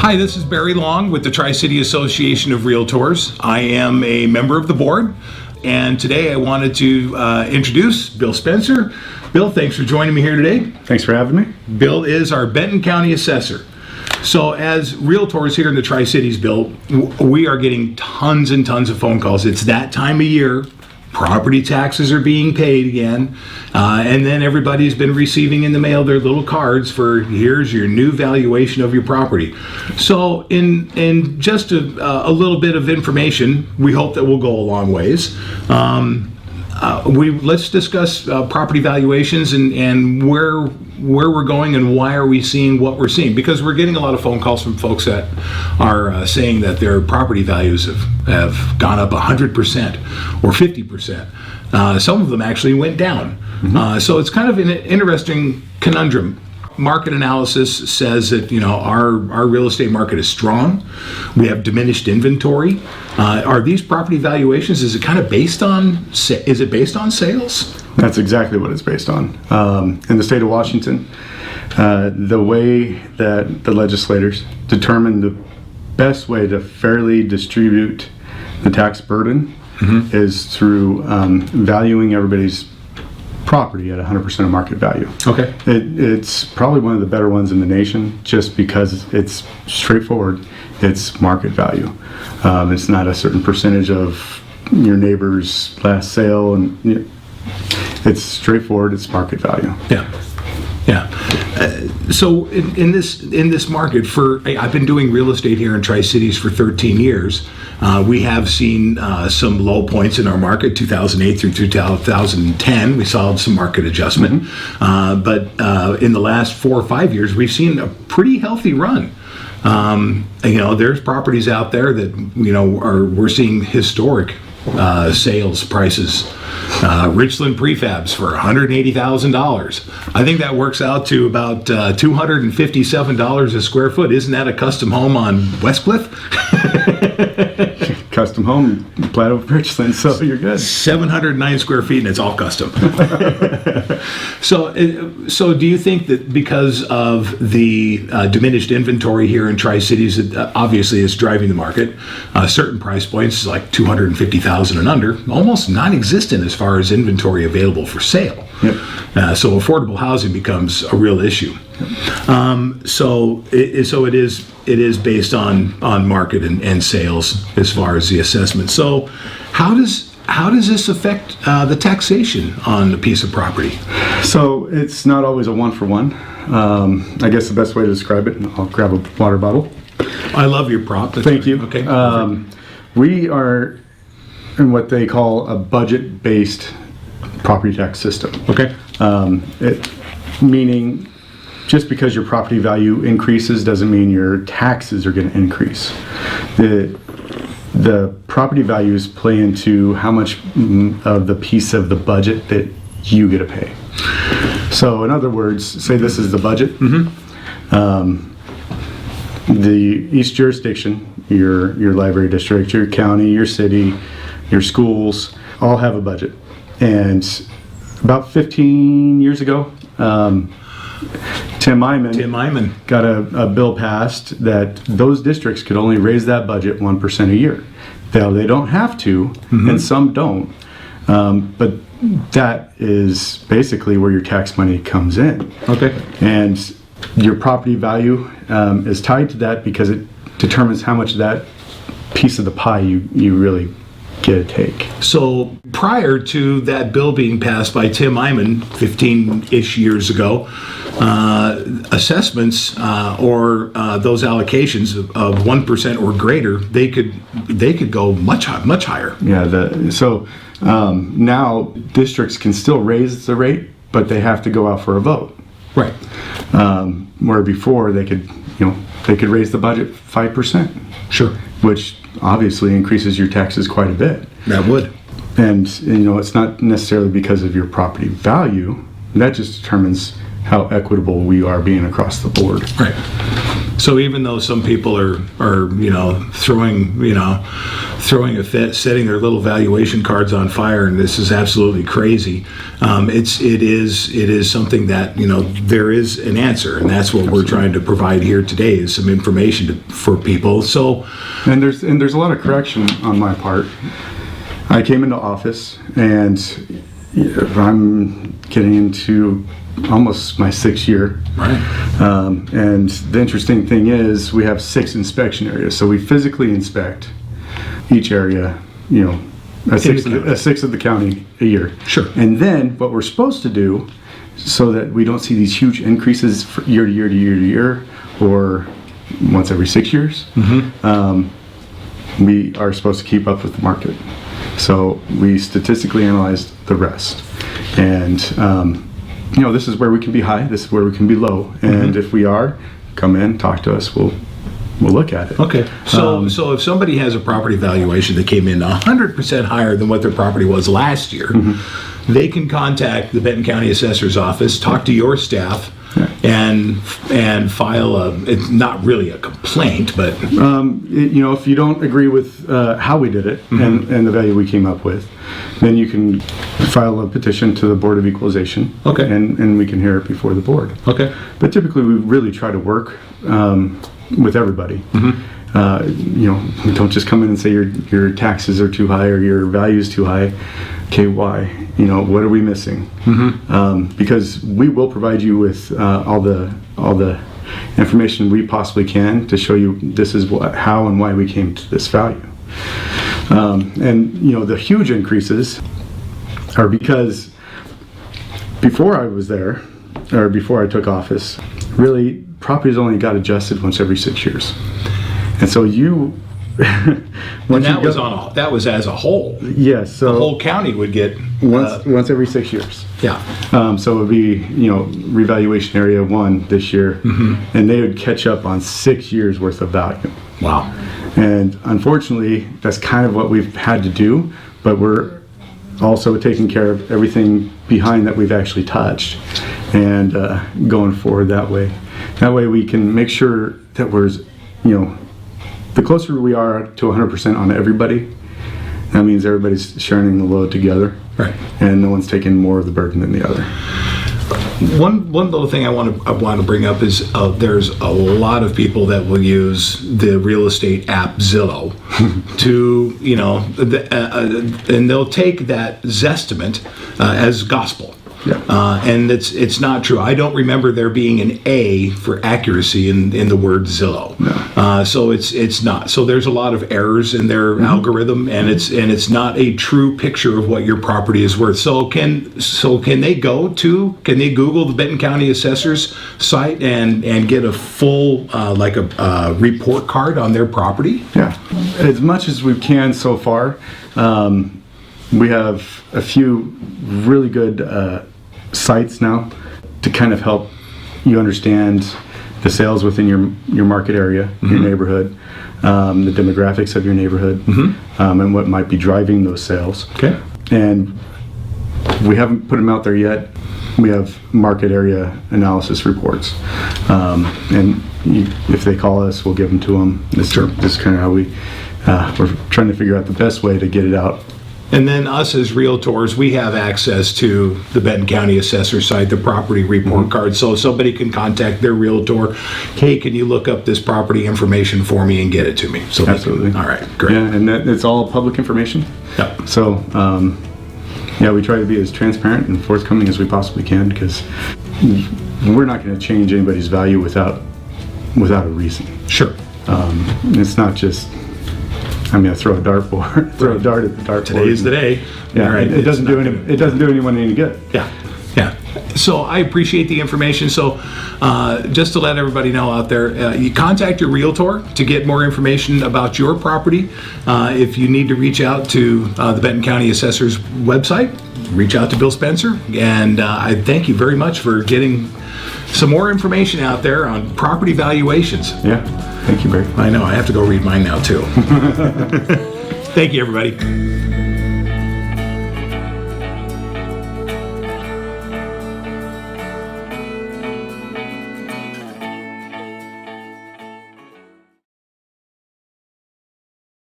Hi, this is Barry Long with the Tri-City Association of Realtors. I am a member of the board, and today I wanted to introduce Bill Spencer. Bill, thanks for joining me here today. Thanks for having me. Bill is our Benton County Assessor. So as realtors here in the Tri-Cities, Bill, we are getting tons and tons of phone calls. It's that time of year. Property taxes are being paid again, and then everybody's been receiving in the mail their little cards for here's your new valuation of your property. So in just a little bit of information, we hope that will go a long ways. Let's discuss property valuations and where we're going and why are we seeing what we're seeing, because we're getting a lot of phone calls from folks that are saying that their property values have gone up 100% or 50%. Some of them actually went down. So it's kind of an interesting conundrum. Market analysis says that our real estate market is strong. We have diminished inventory. Are these property valuations? Is it kind of based on sales? That's exactly what it's based on. In the state of Washington, the way that the legislators determine the best way to fairly distribute the tax burden is through valuing everybody's property at 100% of market value. Okay. It's probably one of the better ones in the nation just because it's straightforward. It's market value. It's not a certain percentage of your neighbor's last sale, and it's straightforward. It's market value. Yeah. So in this market, I've been doing real estate here in Tri-Cities for 13 years. We have seen some low points in our market, 2008 through 2010. We saw some market adjustment. But in the last 4 or 5 years, we've seen a pretty healthy run. There's properties out there that, we're seeing historic sales prices. Richland prefabs for $180,000. I think that works out to about $257 a square foot. Isn't that a custom home on Westcliff? Custom home, Platte of Richland, so you're good. 709 square feet, and it's all custom. So do you think that because of the diminished inventory here in Tri-Cities, obviously it's driving the market, certain price points like $250,000 and under, almost non-existent as far as inventory available for sale. Yep. So affordable housing becomes a real issue. So it is based on market and sales as far as the assessment. So how does this affect the taxation on a piece of property? So it's not always a one-for-one. I guess the best way to describe it, and I'll grab a water bottle. I love your prop. Thank you. Okay. We are in what they call a budget-based property tax system. Okay. Meaning just because your property value increases doesn't mean your taxes are going to increase. The property values play into how much of the piece of the budget that you get to pay. So in other words, say this is the budget. The each jurisdiction, your library district, your county, your city, your schools, all have a budget. And about 15 years ago, Tim Eyman got a bill passed that those districts could only raise that budget 1% a year. Now, they don't have to, and some don't, but that is basically where your tax money comes in. Okay. And your property value is tied to that because it determines how much of that piece of the pie you really get a take. So prior to that bill being passed by Tim Eyman 15-ish years ago, assessments or those allocations of 1% or greater, they could go much higher. Yeah. So now districts can still raise the rate, but they have to go out for a vote. Right. Where before they could raise the budget 5%. Sure. Which obviously increases your taxes quite a bit. That would. And it's not necessarily because of your property value. That just determines how equitable we are being across the board. Right. So even though some people are throwing a fit, setting their little valuation cards on fire, and this is absolutely crazy, it is something that there is an answer, and that's what we're trying to provide here today, is some information for people. So, and there's a lot of correction on my part. I came into office, and I'm getting into almost my 6th year. Right. And the interesting thing is we have 6 inspection areas. So we physically inspect each area, a sixth of the county a year. Sure. And then what we're supposed to do, so that we don't see these huge increases from year to year to year to year, or once every 6 years, we are supposed to keep up with the market. So we statistically analyzed the rest. And this is where we can be high, this is where we can be low, and if we are, come in, talk to us, we'll look at it. Okay, so if somebody has a property valuation that came in 100% higher than what their property was last year, they can contact the Benton County Assessor's office, talk to your staff, and file it's not really a complaint, but if you don't agree with how we did it and the value we came up with, then you can file a petition to the Board of Equalization. Okay. And we can hear it before the board. Okay. But typically we really try to work with everybody. We don't just come in and say your taxes are too high or your value is too high. Okay, why? What are we missing? Because we will provide you with all the information we possibly can to show you this is how and why we came to this value. The huge increases are because before I was there, or before I took office, really properties only got adjusted once every 6 years. And so that was as a whole. Yes, so the whole county would get once every 6 years. Yeah. So it would be revaluation area 1 this year, and they would catch up on 6 years worth of value. Wow. And unfortunately, that's kind of what we've had to do, but we're also taking care of everything behind that we've actually touched, and going forward that way. That way we can make sure that the closer we are to 100% on everybody, that means everybody's sharing the load together. Right. And no one's taking more of the burden than the other. One little thing I want to bring up is there's a lot of people that will use the real estate app Zillow to and they'll take that Zestimate as gospel. Yeah. And it's not true. I don't remember there being an A for accuracy in the word Zillow. No. So it's not. So there's a lot of errors in their algorithm, and it's not a true picture of what your property is worth. So can they Google the Benton County Assessor's site and get a full a report card on their property? Yeah. As much as we can so far. We have a few really good sites now to kind of help you understand the sales within your market area, your neighborhood, the demographics of your neighborhood, and what might be driving those sales. Okay. And we haven't put them out there yet. We have market area analysis reports, and if they call us, we'll give them to them. This is kind of how we're trying to figure out the best way to get it out. And then us as realtors, we have access to the Benton County Assessor site, the property report card. So somebody can contact their realtor. Hey, can you look up this property information for me and get it to me? So absolutely. All right, great. Yeah, and it's all public information. Yep. So, we try to be as transparent and forthcoming as we possibly can, because we're not going to change anybody's value without a reason. Sure. It's not just, throw a dart at the dartboard. Today is the day. Yeah, right. It doesn't do anyone any good. Yeah. So I appreciate the information. So just to let everybody know out there, you contact your realtor to get more information about your property. If you need to reach out to the Benton County Assessor's website, reach out to Bill Spencer. And I thank you very much for getting some more information out there on property valuations. Yeah. Thank you, Barry. I know. I have to go read mine now, too. Thank you, everybody.